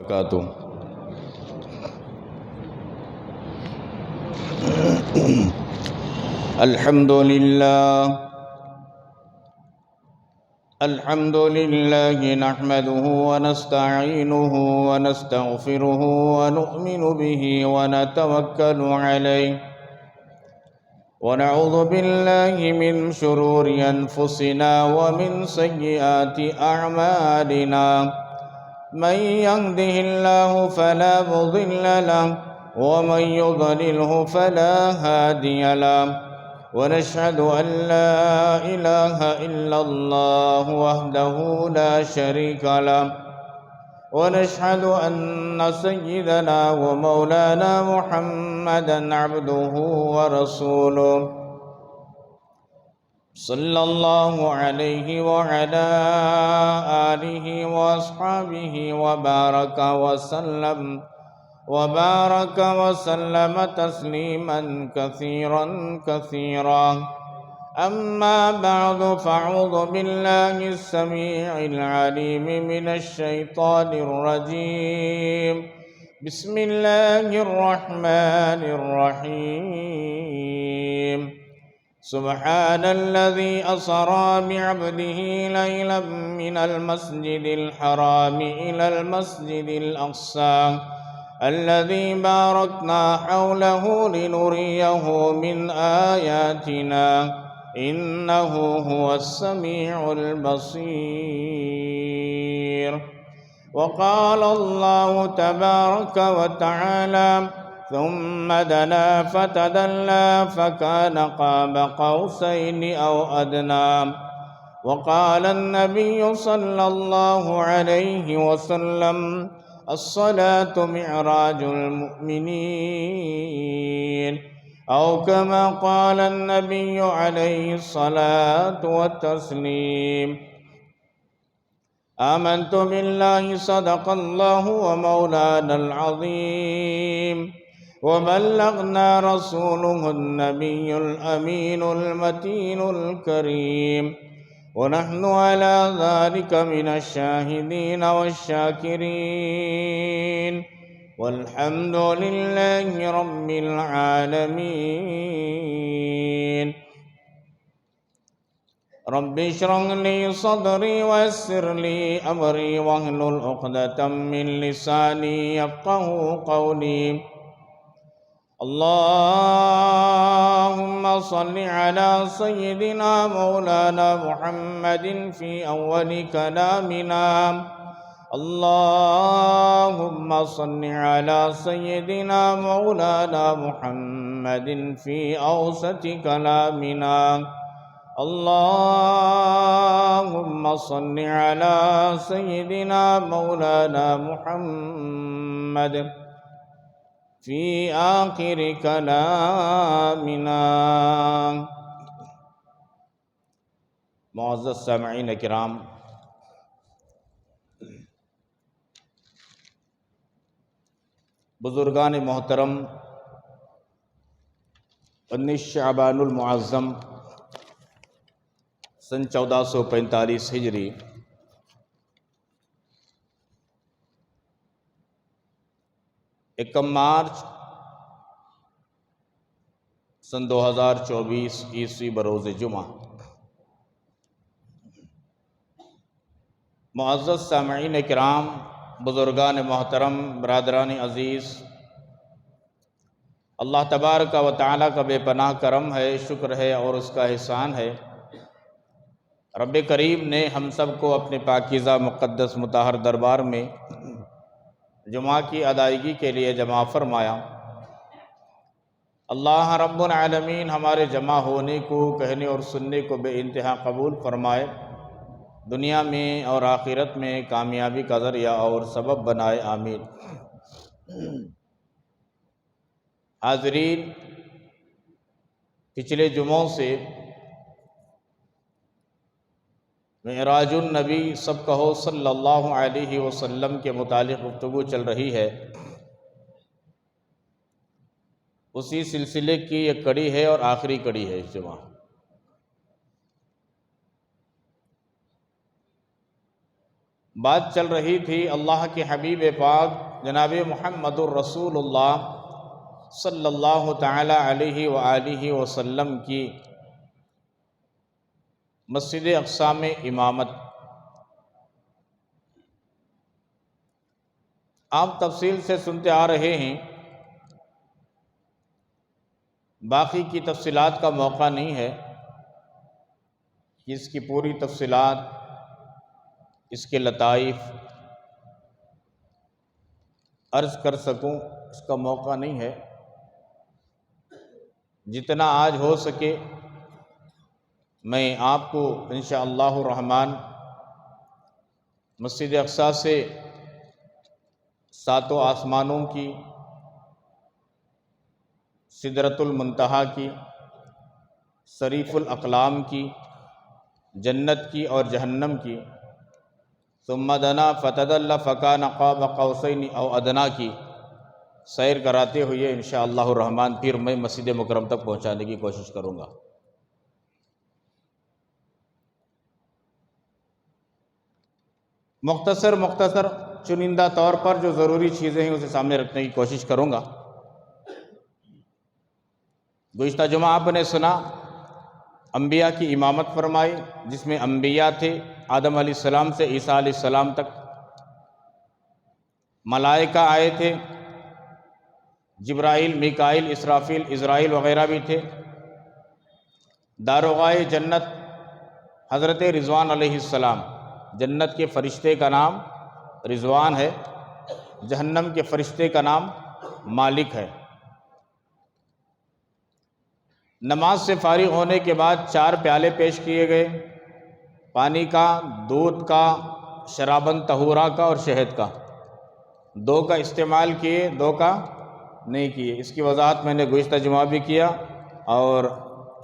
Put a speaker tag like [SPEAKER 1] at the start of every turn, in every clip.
[SPEAKER 1] وبرکاتہ۔ الحمد لله نحمده ونستعينه ونستغفره ونؤمن به ونتوكل عليه ونعوذ بالله من شرور أنفسنا ومن سيئات أعمالنا، من يهده الله فلا مضل له ومن يضلله فلا هادي له، ونشهد أن لا إله إلا الله وحده لا شريك له، ونشهد أن سيدنا ومولانا محمدا عبده ورسوله، صلى الله عليه وعلى آله وأصحابه وبارك وسلم تسليما كثيرا كثيرا. أما بعد، فأعوذ بالله السميع العليم من الشيطان الرجيم. بسم الله الرحمن الرحيم. سبحان الذي أسرى بعبده ليلا من المسجد الحرام إلى المسجد الأقصى الذي باركنا حوله لنريه من آياتنا إنه هو السميع البصير. وقال الله تبارك وتعالى: ثم دنا فتدلى فكان قاب قوسين أو أدنى. وقال النبي صلى الله عليه وسلم: الصلاة معراج المؤمنين، أو كما قال النبي عليه الصلاة والتسليم. آمنت بالله صدق الله ومولانا العظيم، وبلغنا رسوله النبي الأمين المتين الكريم، ونحن على ذلك من الشاهدين والشاكرين، والحمد لله رب العالمين. رب اشرح لي صدري ويسر لي أمري واحلل عقدة من لساني يفقهوا قولي. اللهم صل على سيدنا مولانا محمد في أول كلامنا. اللهم صل على سيدنا مولانا محمد في أوسط كلامنا. اللهم صل على سيدنا مولانا محمد في آخر كلامنا. معزز سامعین کرام، بزرگان محترم، 19 شعبان المعظم سن 1445 ہجری، 1 مارچ سن 2024 عیسوی بروز جمعہ. معزز سامعین کرام، بزرگان محترم، برادران عزیز، اللہ تبارک و تعالیٰ کا بے پناہ کرم ہے، شکر ہے اور اس کا احسان ہے. رب کریم نے ہم سب کو اپنے پاکیزہ مقدس مطہر دربار میں جمعہ کی ادائیگی کے لیے جمع فرمایا. اللہ رب العالمین ہمارے جمع ہونے کو، کہنے اور سننے کو بے انتہا قبول فرمائے، دنیا میں اور آخرت میں کامیابی کا ذریعہ اور سبب بنائے، آمین. حاضرین، پچھلے جمعوں سے معراج النبی سب کہو صلی اللہ علیہ وسلم کے متعلق گفتگو چل رہی ہے. اسی سلسلے کی ایک کڑی ہے اور آخری کڑی ہے اس جمعہ. بات چل رہی تھی اللہ کے حبیب پاک جناب محمد الرسول اللہ صلی اللہ تعالی علیہ وآلہ وسلم کی مسجد اقصی میں امامت۔ آپ تفصیل سے سنتے آ رہے ہیں، باقی کی تفصیلات کا موقع نہیں ہے کہ اس کی پوری تفصیلات، اس کے لطائف عرض کر سکوں، اس کا موقع نہیں ہے۔ جتنا آج ہو سکے میں آپ کو انشاءاللہ الرحمن مسجد اقصی سے ساتوں آسمانوں کی، سدرۃ المنتہا کی، صریف الاقلام کی، جنت کی اور جہنم کی، ثم دنا فتدلی فکان قاب قوسین او ادنیٰ کی سیر کراتے ہوئے انشاءاللہ الرحمن پھر میں مسجد مکرم تک پہنچانے کی کوشش کروں گا۔ مختصر چنندہ طور پر جو ضروری چیزیں ہیں اسے سامنے رکھنے کی کوشش کروں گا۔ گزشتہ جمعہ آپ نے سنا انبیاء کی امامت فرمائی، جس میں انبیاء تھے آدم علیہ السلام سے عیسیٰ علیہ السلام تک، ملائکہ آئے تھے، جبرائیل، میکائیل، اسرافیل، عزرائیل وغیرہ بھی تھے، داروغائے جنت حضرت رضوان علیہ السلام، جنت کے فرشتے کا نام رضوان ہے، جہنم کے فرشتے کا نام مالک ہے۔ نماز سے فارغ ہونے کے بعد 4 پیالے پیش کیے گئے، پانی کا، دودھ کا، شرابن طہورا کا اور شہد کا۔ 2 کا استعمال کیے، 2 کا نہیں کیے۔ اس کی وضاحت میں نے گزشتہ جمعہ بھی کیا اور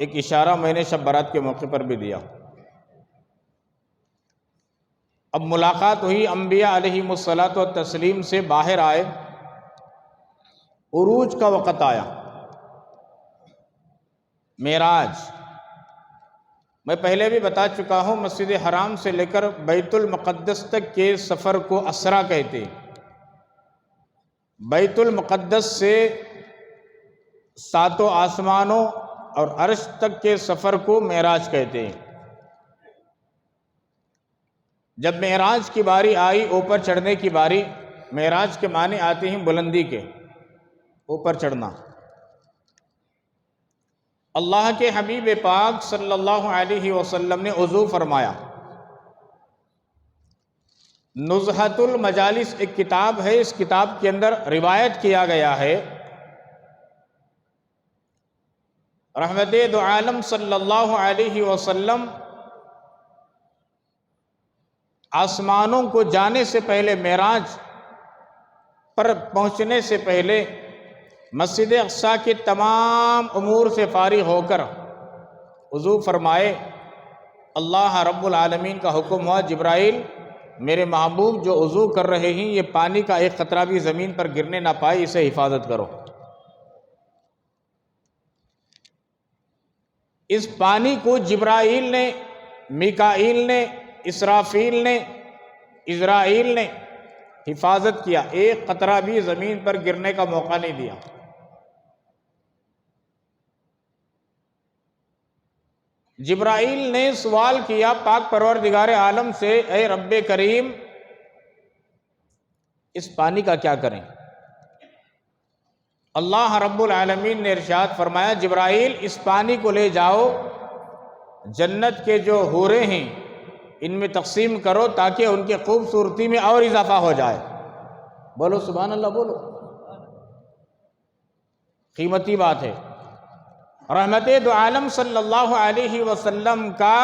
[SPEAKER 1] ایک اشارہ میں نے شب برات کے موقع پر بھی دیا۔ اب ملاقات ہوئی، انبیاء علیہم الصلاۃ والتسلیم سے باہر آئے، عروج کا وقت آیا، معراج۔ میں پہلے بھی بتا چکا ہوں، مسجد حرام سے لے کر بیت المقدس تک کے سفر کو اسرا کہتے ہیں۔ بیت المقدس سے 7 آسمانوں اور عرش تک کے سفر کو معراج کہتے ہیں۔ جب معراج کی باری آئی، اوپر چڑھنے کی باری، معراج کے معنی آتے ہیں بلندی کے، اوپر چڑھنا۔ اللہ کے حبیب پاک صلی اللہ علیہ وسلم نے وضو فرمایا۔ نزہۃ المجالس ایک کتاب ہے، اس کتاب کے اندر روایت کیا گیا ہے، رحمت دو عالم صلی اللہ علیہ وسلم آسمانوں کو جانے سے پہلے، معراج پر پہنچنے سے پہلے مسجد اقصی کے تمام امور سے فارغ ہو کر وضو فرمائے۔ اللہ رب العالمین کا حکم ہوا، جبرائیل میرے محبوب جو وضو کر رہے ہیں، یہ پانی کا ایک قطرہ بھی زمین پر گرنے نہ پائے، اسے حفاظت کرو۔ اس پانی کو جبرائیل نے، میکائیل نے، اسرافیل نے، عزرائیل نے حفاظت کیا، ایک قطرہ بھی زمین پر گرنے کا موقع نہیں دیا۔ جبرائیل نے سوال کیا پاک پروردگار عالم سے، اے رب کریم اس پانی کا کیا کریں؟ اللہ رب العالمین نے ارشاد فرمایا، جبرائیل اس پانی کو لے جاؤ، جنت کے جو حوریں ہیں ان میں تقسیم کرو تاکہ ان کی خوبصورتی میں اور اضافہ ہو جائے۔ بولو سبحان اللہ، بولو، قیمتی بات ہے۔ رحمت دو عالم صلی اللہ علیہ وسلم کا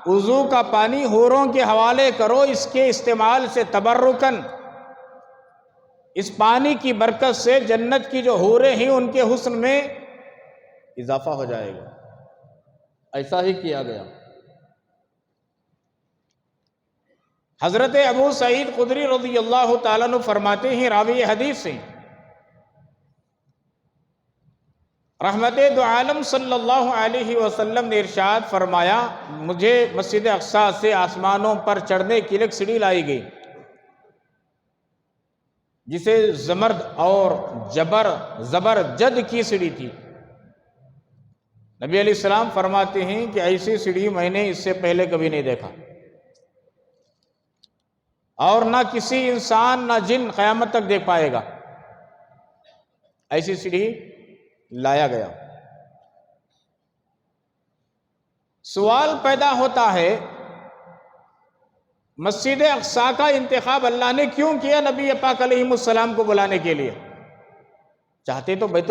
[SPEAKER 1] وضو کا پانی حوروں کے حوالے کرو، اس کے استعمال سے تبرکن، اس پانی کی برکت سے جنت کی جو حوریں ہیں ان کے حسن میں اضافہ ہو جائے گا۔ ایسا ہی کیا گیا۔ حضرت ابو سعید خدری رضی اللہ تعالیٰ عنہ فرماتے ہیں، راوی حدیث سے، رحمت دو عالم صلی اللہ علیہ وسلم نے ارشاد فرمایا، مجھے مسجد اقصی سے آسمانوں پر چڑھنے کے لیے ایک سیڑھی لائی گئی، جسے زمرد اور زبرجد کی سیڑھی تھی۔ نبی علیہ السلام فرماتے ہیں کہ ایسی سیڑھی میں نے اس سے پہلے کبھی نہیں دیکھا، اور نہ کسی انسان نہ جن قیامت تک دیکھ پائے گا۔ ایسی سیڑھی لایا گیا۔ سوال پیدا ہوتا ہے، مسجد اقصیٰ کا انتخاب اللہ نے کیوں کیا نبی پاک علیہ السلام کو بلانے کے لیے؟ چاہتے تو بیت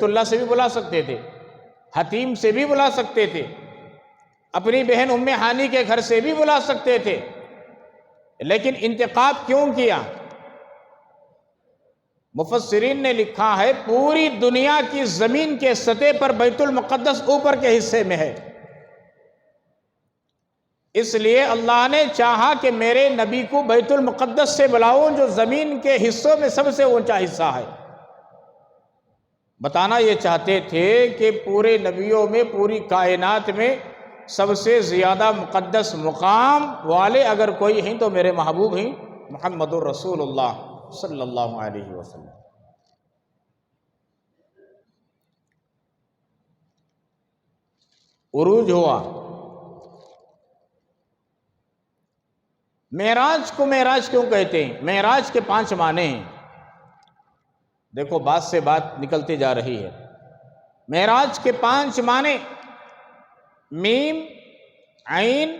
[SPEAKER 1] اللہ سے بھی بلا سکتے تھے، حتیم سے بھی بلا سکتے تھے، اپنی بہن ام ہانی کے گھر سے بھی بلا سکتے تھے، لیکن انتخاب کیوں کیا؟ مفسرین نے لکھا ہے پوری دنیا کی زمین کے سطح پر بیت المقدس اوپر کے حصے میں ہے، اس لیے اللہ نے چاہا کہ میرے نبی کو بیت المقدس سے بلاؤں جو زمین کے حصوں میں سب سے اونچا حصہ ہے۔ بتانا یہ چاہتے تھے کہ پورے نبیوں میں، پوری کائنات میں سب سے زیادہ مقدس مقام والے اگر کوئی ہیں تو میرے محبوب ہیں محمد الرسول اللہ صلی اللہ علیہ وسلم۔ عروج ہوا۔ معراج کو معراج کیوں کہتے ہیں؟ معراج کے 5 معنی ہیں۔ دیکھو بات سے بات نکلتی جا رہی ہے۔ معراج کے 5 معنی میم، عین،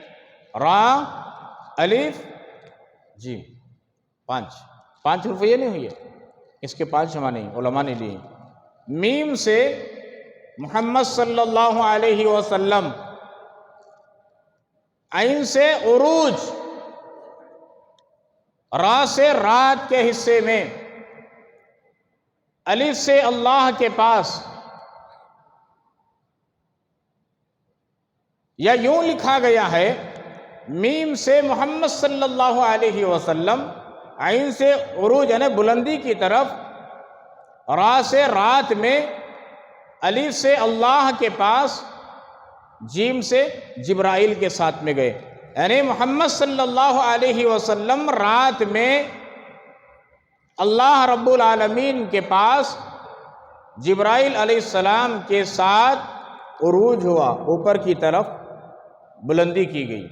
[SPEAKER 1] را، الف، جی 5 حروف یہ نہیں ہوئی ہے، اس کے 5 معنی علماء نے لیے۔ میم سے محمد صلی اللہ علیہ وسلم، عین سے عروج، را سے رات کے حصے میں، الف سے اللہ کے پاس، یا یوں لکھا گیا ہے میم سے محمد صلی اللہ علیہ وسلم، عین سے عروج یعنی بلندی کی طرف، را سے رات میں، الف سے اللہ کے پاس، جیم سے جبرائیل کے ساتھ میں گئے، یعنی محمد صلی اللہ علیہ وسلم رات میں اللہ رب العالمین کے پاس جبرائیل علیہ السلام کے ساتھ عروج ہوا، اوپر کی طرف بلندی کی گئی۔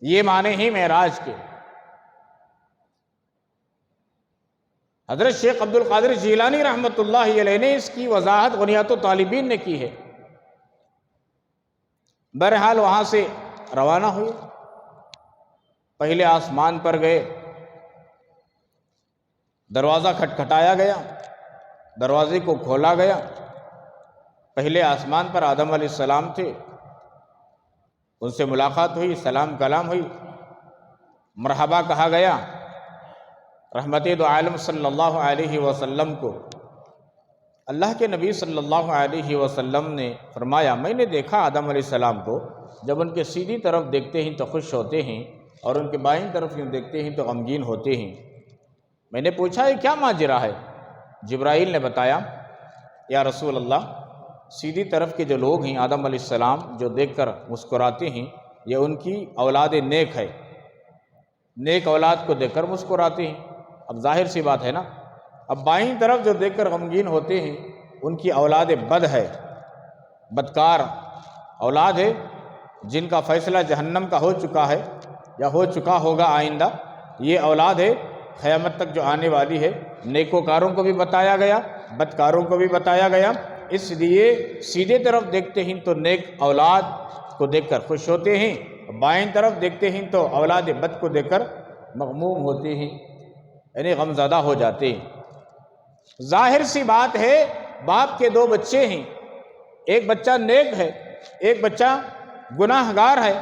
[SPEAKER 1] یہ معنی ہیں معراج کے۔ حضرت شیخ عبد القادر جیلانی رحمۃ اللہ علیہ نے اس کی وضاحت غنیات الطالبین نے کی ہے۔ بہرحال وہاں سے روانہ ہوئے، پہلے آسمان پر گئے، دروازہ کھٹکھٹایا گیا، دروازے کو کھولا گیا، پہلے آسمان پر آدم علیہ السلام تھے، ان سے ملاقات ہوئی، سلام کلام ہوئی، مرحبا کہا گیا۔ رحمت دو عالم صلی اللہ علیہ وسلم کو اللہ کے نبی صلی اللہ علیہ وسلم نے فرمایا، میں نے دیکھا آدم علیہ السلام کو جب ان کے سیدھی طرف دیکھتے ہیں تو خوش ہوتے ہیں، اور ان کے بائیں طرف یوں دیکھتے ہیں تو غمگین ہوتے ہیں۔ میں نے پوچھا یہ کیا ماجرا ہے؟ جبرائیل نے بتایا، یا رسول اللہ، سیدھی طرف کے جو لوگ ہیں آدم علیہ السلام جو دیکھ کر مسکراتے ہیں، یہ ان کی اولاد نیک ہے، نیک اولاد کو دیکھ کر مسکراتے ہیں۔ اب ظاہر سی بات ہے نا، اب بائیں طرف جو دیکھ کر غمگین ہوتے ہیں ان کی اولاد بد ہے، بدکار اولاد ہے، جن کا فیصلہ جہنم کا ہو چکا ہے یا ہو چکا ہوگا آئندہ۔ یہ اولاد ہے قیامت تک جو آنے والی ہے۔ نیکوکاروں کو بھی بتایا گیا، بدکاروں کو بھی بتایا گیا، اس لیے سیدھے طرف دیکھتے ہیں تو نیک اولاد کو دیکھ کر خوش ہوتے ہیں، بائیں طرف دیکھتے ہیں تو اولاد بد کو دیکھ کر مغموم ہوتے ہیں، یعنی غمزدہ ہو جاتے ہیں۔ ظاہر سی بات ہے، باپ کے 2 بچے ہیں، ایک بچہ نیک ہے، ایک بچہ گناہ گار ہے،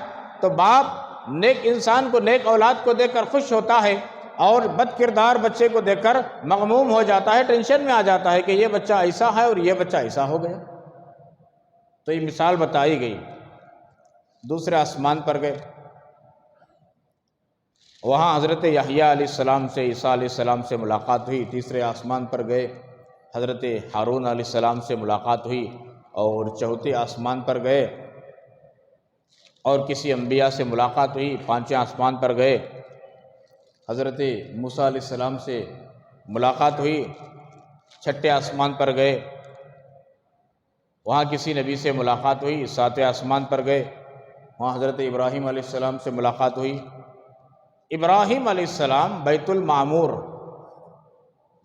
[SPEAKER 1] تو باپ نیک انسان کو، نیک اولاد کو دیکھ کر خوش ہوتا ہے، اور بد کردار بچے کو دیکھ کر مغموم ہو جاتا ہے، ٹینشن میں آ جاتا ہے کہ یہ بچہ ایسا ہے اور یہ بچہ ایسا ہو گیا۔ تو یہ مثال بتائی گئی۔ دوسرے آسمان پر گئے، وہاں حضرت یحییٰ علیہ السلام سے، عیسیٰ علیہ السلام سے ملاقات ہوئی۔ تیسرے آسمان پر گئے، حضرت ہارون علیہ السلام سے ملاقات ہوئی، اور چوتھے آسمان پر گئے اور کسی انبیاء سے ملاقات ہوئی۔ 5ویں آسمان پر گئے، حضرت موسیٰ علیہ السلام سے ملاقات ہوئی، چھٹے آسمان پر گئے، وہاں کسی نبی سے ملاقات ہوئی، ساتویں آسمان پر گئے، وہاں حضرت ابراہیم علیہ السلام سے ملاقات ہوئی۔ ابراہیم علیہ السلام بیت المعمور،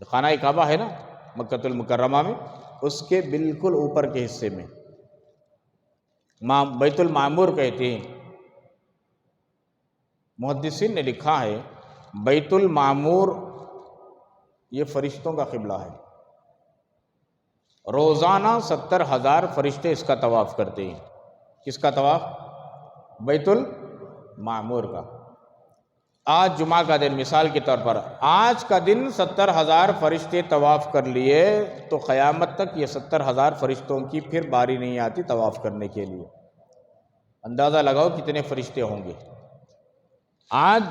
[SPEAKER 1] خانہ کعبہ ہے نا مکۃ المکرمہ میں، اس کے بالکل اوپر کے حصے میں بیت المعمور کہتے ہیں۔ محدثین نے لکھا ہے بیت المعمور یہ فرشتوں کا قبلہ ہے، روزانہ 70,000 فرشتے اس کا طواف کرتے ہیں۔ کس کا طواف؟ بیت المعمور کا۔ آج جمعہ کا دن مثال کے طور پر آج کا دن 70,000 فرشتے طواف کر لیے تو قیامت تک یہ 70,000 فرشتوں کی پھر باری نہیں آتی طواف کرنے کے لیے۔ اندازہ لگاؤ کتنے فرشتے ہوں گے۔ آج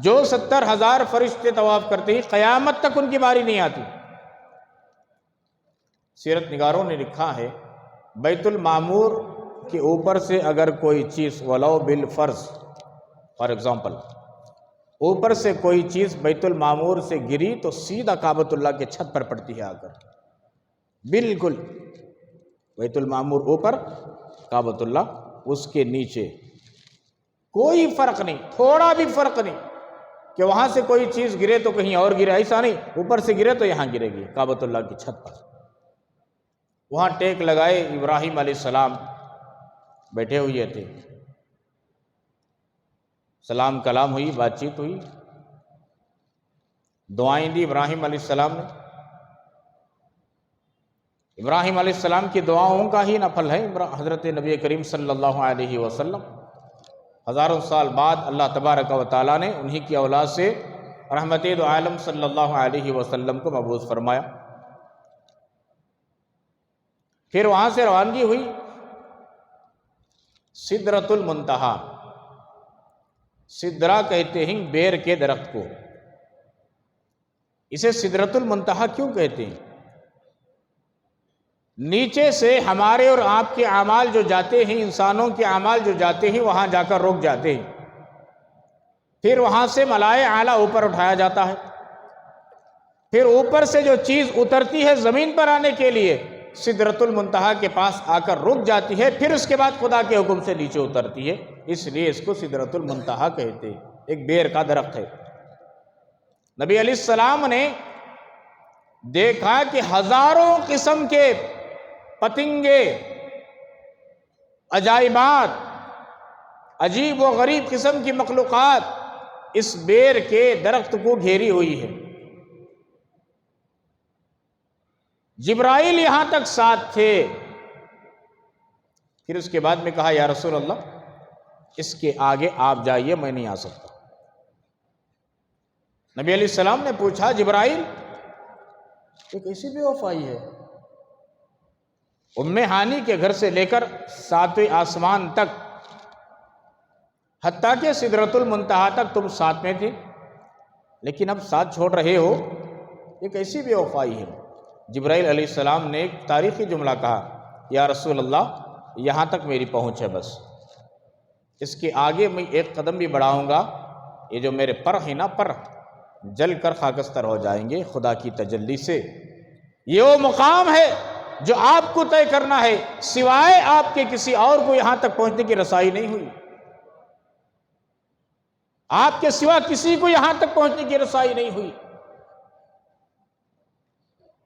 [SPEAKER 1] جو 70,000 فرشتے طواف کرتے ہیں قیامت تک ان کی باری نہیں آتی۔ سیرت نگاروں نے لکھا ہے بیت المعمور کے اوپر سے اگر کوئی چیز ولو بالفرض، فار ایگزامپل اوپر سے کوئی چیز بیت المعمور سے گری تو سیدھا کعبۃ اللہ کے چھت پر پڑتی ہے آ کر، بالکل بیت المعمور اوپر، کعبۃ اللہ اس کے نیچے، کوئی فرق نہیں، تھوڑا بھی فرق نہیں کہ وہاں سے کوئی چیز گرے تو کہیں اور گرے، ایسا نہیں، اوپر سے گرے تو یہاں گرے گی کعبۃ اللہ کی چھت پر۔ وہاں ٹیک لگائے ابراہیم علیہ السلام بیٹھے ہوئے تھے، سلام کلام ہوئی، بات چیت ہوئی، دعائیں دی ابراہیم علیہ السلام نے۔ ابراہیم علیہ السلام کی دعاؤں کا ہی نفل ہے حضرت نبی کریم صلی اللہ علیہ وسلم، ہزاروں سال بعد اللہ تبارک و تعالیٰ نے انہی کی اولاد سے رحمت دو عالم صلی اللہ علیہ وسلم کو مبعوث فرمایا۔ پھر وہاں سے روانگی ہوئی سدرۃ المنتہا، سدرہ کہتے ہیں بیر کے درخت کو، اسے سدرۃ المنتہا کیوں کہتے ہیں؟ نیچے سے ہمارے اور آپ کے اعمال جو جاتے ہیں، انسانوں کے اعمال جو جاتے ہیں وہاں جا کر رک جاتے ہیں، پھر وہاں سے ملائے اعلیٰ اوپر اٹھایا جاتا ہے، پھر اوپر سے جو چیز اترتی ہے زمین پر آنے کے لیے سدرۃ المنتہا کے پاس آ کر رک جاتی ہے، پھر اس کے بعد خدا کے حکم سے نیچے اترتی ہے، اس لیے اس کو سدرۃ المنتہا کہتے ہیں، ایک بیر کا درخت ہے۔ نبی علیہ السلام نے دیکھا کہ ہزاروں قسم کے پتنگے، عجائبات، عجیب و غریب قسم کی مخلوقات اس بیر کے درخت کو گھیری ہوئی ہے۔ جبرائیل یہاں تک ساتھ تھے، پھر اس کے بعد میں کہا یا رسول اللہ اس کے آگے آپ جائیے، میں نہیں آ سکتا۔ نبی علیہ السلام نے پوچھا جبرائیل یہ کیسی بے وفائی ہے؟ ام ہانی کے گھر سے لے کر 7ویں آسمان تک، حتیٰ کہ سدرۃ المنتہا تک تم ساتھ میں تھے، لیکن اب ساتھ چھوڑ رہے ہو، یہ کیسی بے وفائی ہے؟ جبرائیل علیہ السلام نے ایک تاریخی جملہ کہا یا رسول اللہ یہاں تک میری پہنچ ہے، بس اس کے آگے میں ایک قدم بھی بڑھاؤں گا یہ جو میرے پر ہیں نا، پر جل کر خاکستر ہو جائیں گے خدا کی تجلی سے۔ یہ وہ مقام ہے جو آپ کو طے کرنا ہے، سوائے آپ کے کسی اور کو یہاں تک پہنچنے کی رسائی نہیں ہوئی، آپ کے سوا کسی کو یہاں تک پہنچنے کی رسائی نہیں ہوئی۔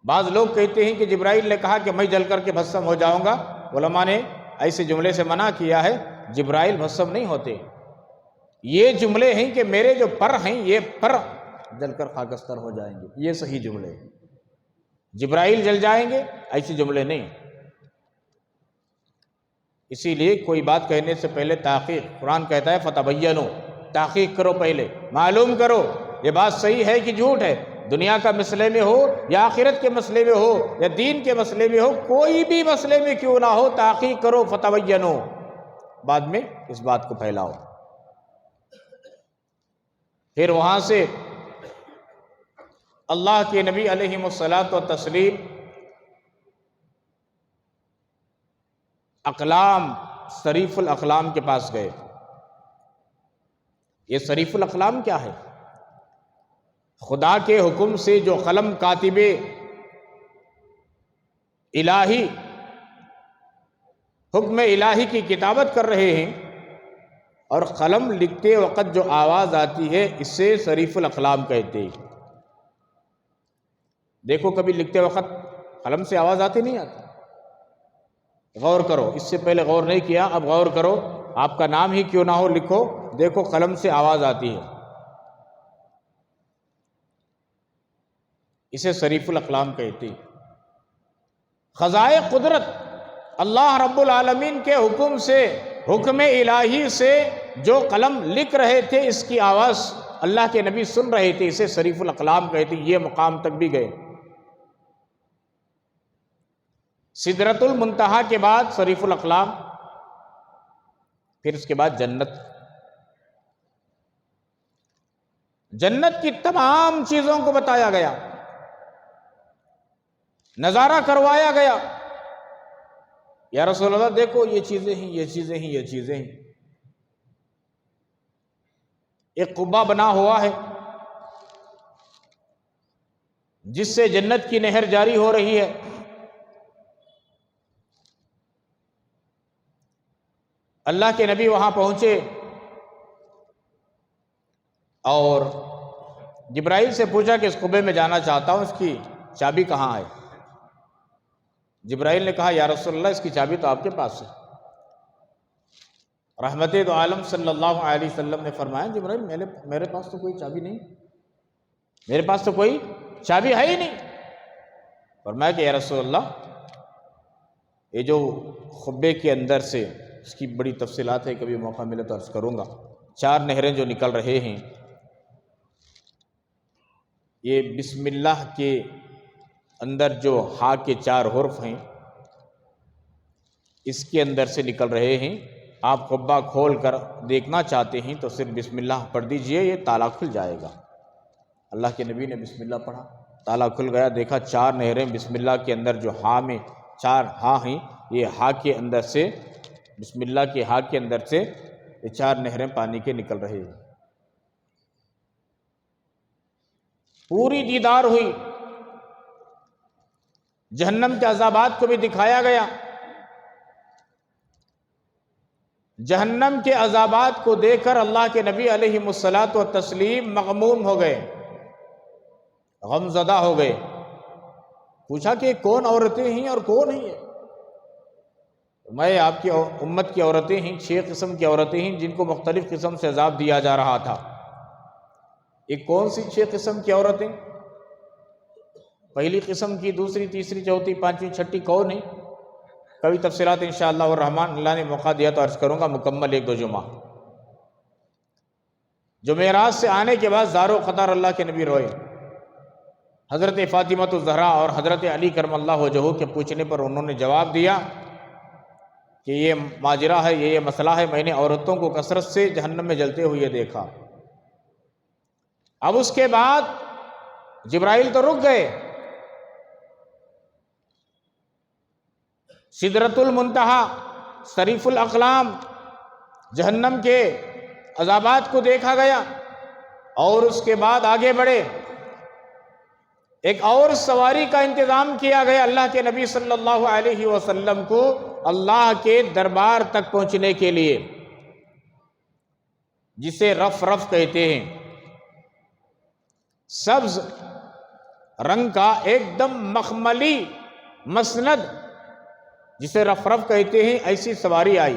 [SPEAKER 1] بعض لوگ کہتے ہیں کہ جبرائیل نے کہا کہ میں جل کر کے بھسم ہو جاؤں گا، علماء نے ایسے جملے سے منع کیا ہے، جبرائیل بھسم نہیں ہوتے، یہ جملے ہیں کہ میرے جو پر ہیں یہ پر جل کر خاکستر ہو جائیں گے، یہ صحیح جملے ہیں۔ جبرائیل جل جائیں گے ایسے جملے نہیں۔ اسی لیے کوئی بات کہنے سے پہلے تحقیق، قرآن کہتا ہے فتبینوا، تحقیق کرو، پہلے معلوم کرو یہ بات صحیح ہے کہ جھوٹ ہے، دنیا کا مسئلے میں ہو یا آخرت کے مسئلے میں ہو یا دین کے مسئلے میں ہو، کوئی بھی مسئلے میں کیوں نہ ہو، تحقیق کرو، فتبینوا، بعد میں اس بات کو پھیلاؤ۔ پھر وہاں سے اللہ کے نبی علیہ الصلاۃ والتسلیم اقلام، صریف الاقلام کے پاس گئے۔ یہ صریف الاقلام کیا ہے؟ خدا کے حکم سے جو قلم کاتب الہی حکم الہی کی کتابت کر رہے ہیں، اور قلم لکھتے وقت جو آواز آتی ہے اسے صریف الاقلام کہتے ہیں۔ دیکھو کبھی لکھتے وقت قلم سے آواز آتی نہیں آتی؟ غور کرو، اس سے پہلے غور نہیں کیا، اب غور کرو، آپ کا نام ہی کیوں نہ ہو لکھو، دیکھو قلم سے آواز آتی ہے، اسے صریف الاقلام کہتے ہیں۔ خزائے قدرت اللہ رب العالمین کے حکم سے، حکم الہی سے جو قلم لکھ رہے تھے اس کی آواز اللہ کے نبی سن رہے تھے، اسے صریف الاقلام کہتے ہیں۔ یہ مقام تک بھی گئے۔ سدرۃ المنتہا کے بعد صریف الاقلام، پھر اس کے بعد جنت۔ جنت کی تمام چیزوں کو بتایا گیا، نظارہ کروایا گیا۔ یا رسول اللہ دیکھو یہ چیزیں ہیں، یہ چیزیں ہیں، یہ چیزیں ہیں۔ ایک قبہ بنا ہوا ہے جس سے جنت کی نہر جاری ہو رہی ہے۔ اللہ کے نبی وہاں پہنچے اور جبرائیل سے پوچھا کہ اس قبے میں جانا چاہتا ہوں، اس کی چابی کہاں ہے؟ جبرائیل نے کہا یا رسول اللہ اس کی چابی تو آپ کے پاس ہے۔ رحمت دو عالم صلی اللہ علیہ وسلم نے فرمایا جبرائیل میرے پاس تو کوئی چابی نہیں، میرے پاس تو کوئی چابی ہے ہی نہیں۔ فرمایا کہ یا رسول اللہ یہ جو خبے کے اندر سے، اس کی بڑی تفصیلات ہے، کبھی موقع ملے تو عرض کروں گا، 4 نہریں جو نکل رہے ہیں، یہ بسم اللہ کے اندر جو ہا کے 4 حرف ہیں اس کے اندر سے نکل رہے ہیں۔ آپ قبہ کھول کر دیکھنا چاہتے ہیں تو صرف بسم اللہ پڑھ دیجئے، یہ تالا کھل جائے گا۔ اللہ کے نبی نے بسم اللہ پڑھا، تالا کھل گیا، دیکھا 4 نہریں بسم اللہ کے اندر جو ہا میں 4 ہا ہیں، یہ ہا کے اندر سے، بسم اللہ کے ہا کے اندر سے یہ 4 نہریں پانی کے نکل رہے ہیں۔ پوری دیدار ہوئی، جہنم کے عذابات کو بھی دکھایا گیا۔ جہنم کے عذابات کو دیکھ کر اللہ کے نبی علیہ الصلاۃ والتسلیم مغموم ہو گئے، غم زدہ ہو گئے۔ پوچھا کہ کون عورتیں ہیں اور کون ہیں؟ میں آپ کی امت کی عورتیں ہیں، 6 قسم کی عورتیں ہیں جن کو مختلف قسم سے عذاب دیا جا رہا تھا۔ یہ کون سی 6 قسم کی عورتیں؟ پہلی قسم کی، دوسری، تیسری، چوتھی، پانچویں، چھٹی کون ہیں؟ کبھی تفصیلات انشاءاللہ الرحمن اللہ نے موقع دیا تو عرض کروں گا، مکمل 1-2 جمعہ۔ جو معراج سے آنے کے بعد زارو قطار اللہ کے نبی روئے، حضرت فاطمہ الزہرا اور حضرت علی کرم اللہ وجہہ کے پوچھنے پر انہوں نے جواب دیا کہ یہ ماجرا ہے، یہ مسئلہ ہے، میں نے عورتوں کو کثرت سے جہنم میں جلتے ہوئے دیکھا۔ اب اس کے بعد جبرائیل تو رک گئے، سدرۃ المنتہا، صریف الاقلام، جہنم کے عذابات کو دیکھا گیا، اور اس کے بعد آگے بڑھے۔ ایک اور سواری کا انتظام کیا گیا اللہ کے نبی صلی اللہ علیہ وسلم کو اللہ کے دربار تک پہنچنے کے لیے، جسے رف رف کہتے ہیں، سبز رنگ کا ایک دم مخملی مسند، جسے رف رف کہتے ہیں، ایسی سواری آئی۔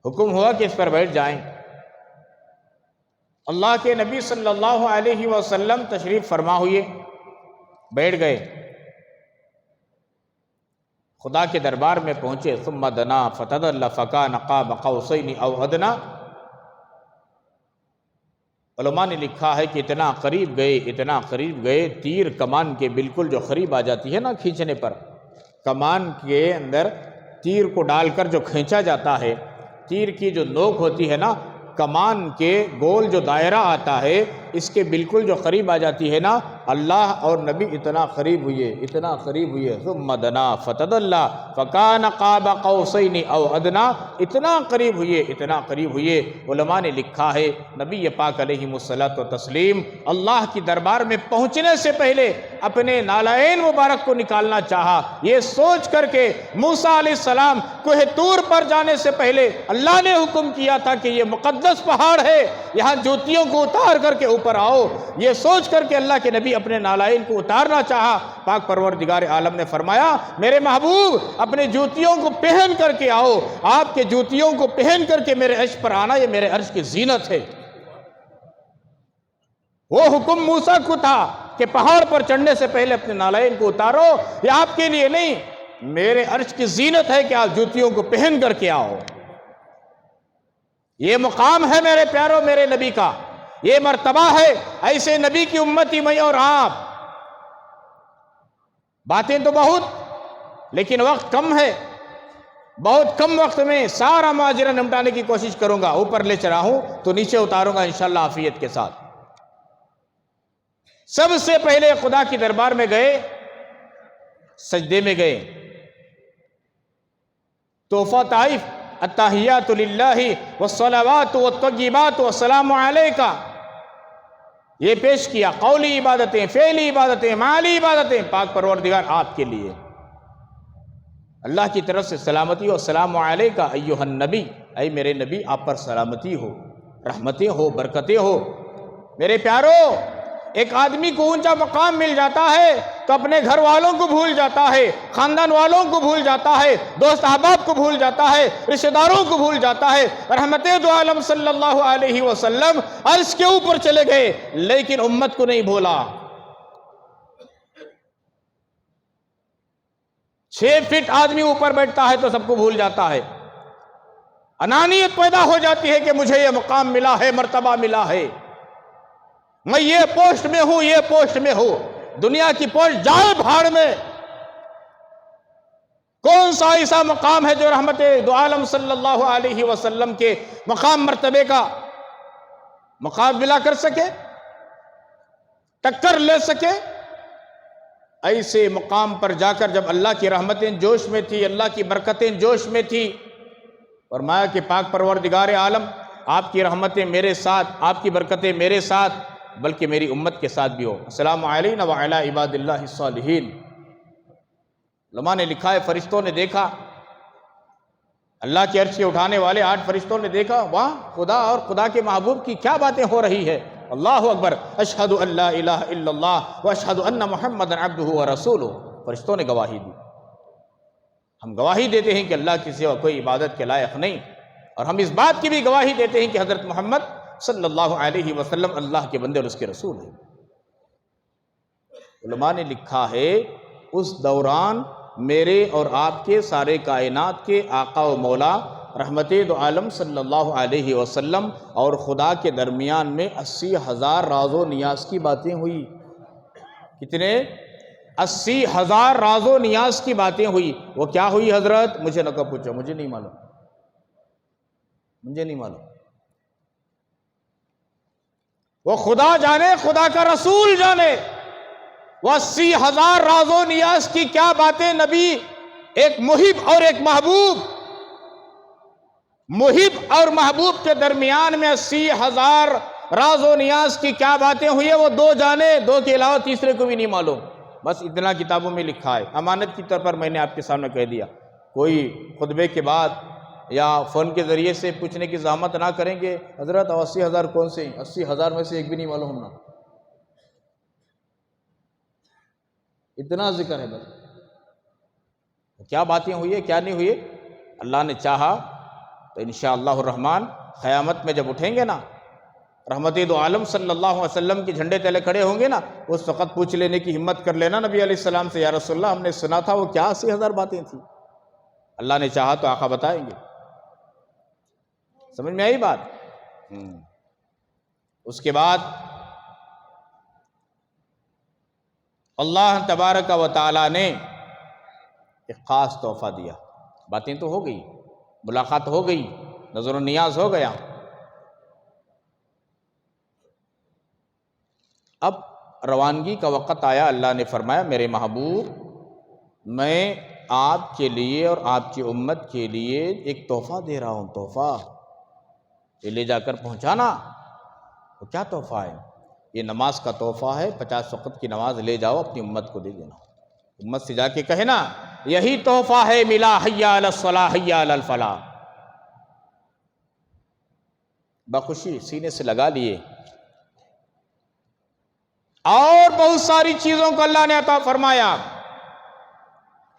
[SPEAKER 1] حکم ہوا کہ اس پر بیٹھ جائیں۔ اللہ کے نبی صلی اللہ علیہ وسلم تشریف فرما ہوئے، بیٹھ گئے، خدا کے دربار میں پہنچے۔ ثم دنا فتدلی فکان قاب قوسین او ادنی۔ علماء نے لکھا ہے کہ اتنا قریب گئے، اتنا قریب گئے، تیر کمان کے بالکل جو قریب آ جاتی ہے نا کھینچنے پر، کمان کے اندر تیر کو ڈال کر جو کھینچا جاتا ہے، تیر کی جو نوک ہوتی ہے نا، کمان کے گول جو دائرہ آتا ہے اس کے بالکل جو قریب آ جاتی ہے نا، اللہ اور نبی اتنا قریب ہوئے ثم دنا فتدلی فکان قاب قوسین او ادنا، اتنا قریب ہوئے۔ علماء نے لکھا ہے نبی پاک علیہ الصلوۃ والتسلیم اللہ کی دربار میں پہنچنے سے پہلے اپنے نالین مبارک کو نکالنا چاہا، یہ سوچ کر کے موسیٰ علیہ السلام کوہ طور پر جانے سے پہلے اللہ نے حکم کیا تھا کہ یہ مقدس پہاڑ ہے، یہاں جوتیوں کو اتار کر کے اوپر آؤ، یہ سوچ کر کے اللہ کے نبی اپنے نالین کو اتارنا چاہا۔ پاک پروردگار عالم نے فرمایا میرے محبوب اپنے جوتیوں کو پہن کر کے آؤ، آپ کے جوتیوں کو پہن کر کے میرے عرش پر آنا یہ میرے عرش کی زینت ہے۔ وہ حکم موسیٰ کو تھا کہ پہاڑ پر چڑھنے سے پہلے اپنے نالین کو اتارو، یہ آپ کے لیے نہیں، میرے عرش کی زینت ہے کہ آپ جوتیوں کو پہن کر کے آؤ۔ یہ مقام ہے میرے پیاروں میرے نبی کا، یہ مرتبہ ہے، ایسے نبی کی امتی میں اور آپ۔ باتیں تو بہت لیکن وقت کم ہے، بہت کم وقت میں سارا ماجرا نمٹانے کی کوشش کروں گا۔ اوپر لے چلا ہوں تو نیچے اتاروں گا انشاءاللہ عافیت کے ساتھ۔ سب سے پہلے خدا کی دربار میں گئے، سجدے میں گئے، تحفہ طائف التحیات للہ والصلوات والطیبات والسلام علیک، یہ پیش کیا۔ قولی عبادتیں، فعلی عبادتیں، مالی عبادتیں پاک پروردگار آپ کے لیے، اللہ کی طرف سے سلامتی اور السلام علیک ایھا النبی، اے میرے نبی آپ پر سلامتی ہو، رحمتیں ہو، برکتیں ہو۔ میرے پیارو، ایک آدمی کو اونچا مقام مل جاتا ہے تو اپنے گھر والوں کو بھول جاتا ہے، خاندان والوں کو بھول جاتا ہے، دوست احباب کو بھول جاتا ہے، رشتہ داروں کو بھول جاتا ہے۔ رحمت دو عالم صلی اللہ علیہ وسلم عرش کے اوپر چلے گئے لیکن امت کو نہیں بھولا۔ 6 فٹ آدمی اوپر بیٹھتا ہے تو سب کو بھول جاتا ہے، انانیت پیدا ہو جاتی ہے کہ مجھے یہ مقام ملا ہے، مرتبہ ملا ہے، میں یہ پوسٹ میں ہوں، یہ پوسٹ میں ہوں۔ دنیا کی پوسٹ جائے بھاڑ میں، کون سا ایسا مقام ہے جو رحمت دو عالم صلی اللہ علیہ وسلم کے مقام مرتبے کا مقابلہ کر سکے، ٹکر لے سکے؟ ایسے مقام پر جا کر جب اللہ کی رحمتیں جوش میں تھی، اللہ کی برکتیں جوش میں تھی، فرمایا کہ پاک پروردگار عالم آپ کی رحمتیں میرے ساتھ، آپ کی برکتیں میرے ساتھ، بلکہ میری امت کے ساتھ بھی ہو۔ السلام علینا وعلی عباد اللہ الصالحین۔ علماء نے لکھا ہے فرشتوں نے دیکھا، اللہ کے عرش کے اٹھانے والے 8 فرشتوں نے دیکھا، واہ خدا اور خدا کے محبوب کی کیا باتیں ہو رہی ہے، اللہ اکبر، اشہد ان لا الہ الا اللہ واشہد ان محمدا عبدہ ورسولہ۔ فرشتوں نے گواہی دی، ہم گواہی دیتے ہیں کہ اللہ کے سوا کوئی عبادت کے لائق نہیں، اور ہم اس بات کی بھی گواہی دیتے ہیں کہ حضرت محمد صلی اللہ علیہ وسلم اللہ کے بندے اور اس کے رسول ہیں۔ علماء نے لکھا ہے اس دوران میرے اور آپ کے سارے کائنات کے آقا و مولا رحمت دو عالم صلی اللہ علیہ وسلم اور خدا کے درمیان میں 80,000 راز و نیاز کی باتیں ہوئی۔ کتنے؟ 80,000 راز و نیاز کی باتیں ہوئی۔ وہ کیا ہوئی حضرت؟ مجھے نہ کب پوچھو، مجھے نہیں معلوم، مجھے نہیں معلوم، وہ خدا جانے، خدا کا رسول جانے۔ وہ 80,000 راز و نیاز کی کیا باتیں نبی، ایک محب اور ایک محبوب، محب اور محبوب کے درمیان میں 80,000 راز و نیاز کی کیا باتیں ہوئی ہیں، وہ 2 جانے، 2 کے علاوہ تیسرے کو بھی نہیں معلوم۔ بس اتنا کتابوں میں لکھا ہے، امانت کی طور پر میں نے آپ کے سامنے کہہ دیا۔ کوئی خطبے کے بعد یا فون کے ذریعے سے پوچھنے کی زحمت نہ کریں گے حضرت 80,000 کون سے ہیں، 80,000 میں سے ایک بھی نہیں معلوم ہونا، اتنا ذکر ہے بس۔ کیا باتیں ہوئی ہے کیا نہیں ہوئی، اللہ نے چاہا تو انشاءاللہ الرحمن قیامت میں جب اٹھیں گے نا، رحمت دو عالم صلی اللہ علیہ وسلم کے جھنڈے تلے کھڑے ہوں گے نا، اس وقت پوچھ لینے کی ہمت کر لینا نبی علیہ السلام سے، یا رسول اللہ ہم نے سنا تھا وہ کیا 80,000 باتیں تھیں؟ اللہ نے چاہا تو آقا بتائیں گے۔ سمجھ میں آئی بات؟ اس کے بعد اللہ تبارک و تعالیٰ نے ایک خاص تحفہ دیا۔ باتیں تو ہو گئی، ملاقات ہو گئی، نظر و نیاز ہو گیا، اب روانگی کا وقت آیا، اللہ نے فرمایا میرے محبوب میں آپ کے لیے اور آپ کی امت کے لیے ایک تحفہ دے رہا ہوں، تحفہ یہ لے جا کر پہنچانا۔ وہ کیا تحفہ ہے؟ یہ نماز کا تحفہ ہے، 50 وقت کی نماز لے جاؤ اپنی امت کو دے دینا، امت سے جا کے کہنا یہی تحفہ ہے ملا، حی علی الصلاح حی علی الفلاح، بخوشی سینے سے لگا لیے۔ اور بہت ساری چیزوں کو اللہ نے عطا فرمایا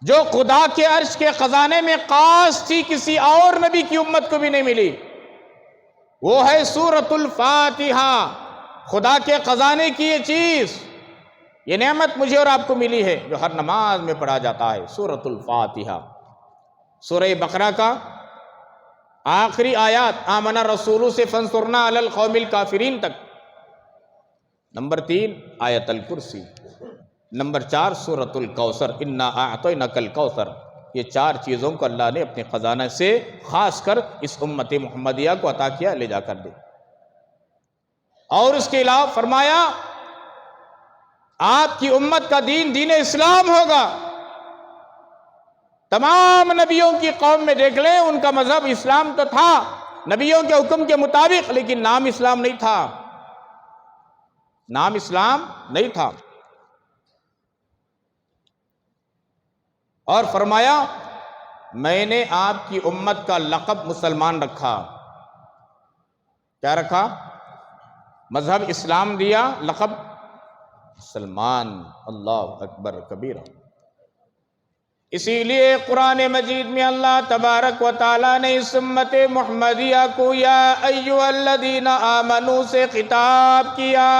[SPEAKER 1] جو خدا کے عرش کے خزانے میں خاص تھی، کسی اور نبی کی امت کو بھی نہیں ملی۔ وہ ہے سورۃ الفاتحہ، خدا کے خزانے کی یہ چیز، یہ نعمت مجھے اور آپ کو ملی ہے جو ہر نماز میں پڑھا جاتا ہے، سورۃ الفاتحہ۔ سورہ بقرہ کا آخری آیات آمن الرسول سے فانصرنا علی القوم الکافرین تک، نمبر 3 آیت الکرسی، نمبر 4 سورۃ الکوثر، انا اعطیناک الکوثر۔ یہ 4 چیزوں کو اللہ نے اپنے خزانہ سے خاص کر اس امت محمدیہ کو عطا کیا، لے جا کر دے۔ اور اس کے علاوہ فرمایا آپ کی امت کا دین دین اسلام ہوگا۔ تمام نبیوں کی قوم میں دیکھ لیں، ان کا مذہب اسلام تو تھا نبیوں کے حکم کے مطابق، لیکن نام اسلام نہیں تھا، نام اسلام نہیں تھا۔ اور فرمایا میں نے آپ کی امت کا لقب مسلمان رکھا۔ کیا رکھا؟ مذہب اسلام دیا، لقب مسلمان۔ اللہ اکبر کبیرہ۔ اسی لیے قرآن مجید میں اللہ تبارک و تعالیٰ نے اس امت محمدیہ کو یا ایھا الذین آمنوا سے خطاب کیا۔